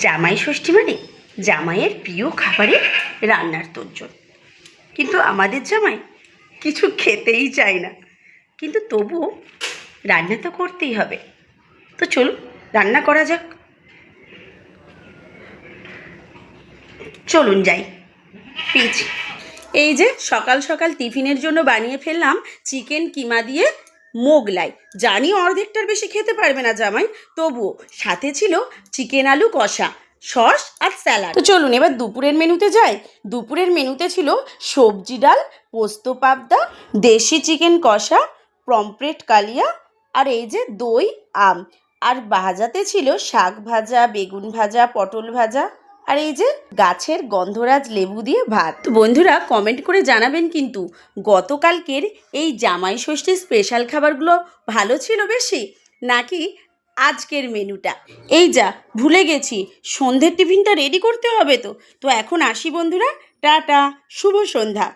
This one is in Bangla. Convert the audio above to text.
জামাই ষষ্ঠী মানে জামাইয়ের প্রিয় খাবারের রান্নার তোড়জোড়। কিন্তু আমাদের জামাই কিছু খেতেই চায় না, কিন্তু তবুও রান্না তো করতেই হবে। তো চলুন রান্না করা যাক। চলুন যাই। পেয়েছি। এই যে সকাল সকাল টিফিনের জন্য বানিয়ে ফেললাম চিকেন কিমা দিয়ে মোগলাই। জানি অর্ধেকটার বেশি খেতে পারবে না জামাই, তবুও সাথে ছিল চিকেন আলু কষা, সস আর স্যালাড। তো চলুন এবার দুপুরের মেনুতে যাই। দুপুরের মেনুতে ছিল সবজি ডাল, পোস্ত পাবদা, দেশি চিকেন কষা, পমফ্রেট কালিয়া, আর এই যে দই, আম। আর ভাজাতে ছিল শাক ভাজা, বেগুন ভাজা, পটল ভাজা, আর এই যে গাছের গন্ধরাজ লেবু দিয়ে ভাত। তো বন্ধুরা কমেন্ট করে জানাবেন কিন্তু গতকালকের এই জামাই ষষ্ঠীর স্পেশাল খাবারগুলো ভালো ছিল বেশি, নাকি আজকের মেনুটা? এই যা ভুলে গেছি, সন্ধ্যের টিফিনটা রেডি করতে হবে। তো এখন আসি বন্ধুরা, টাটা, শুভ সন্ধ্যা।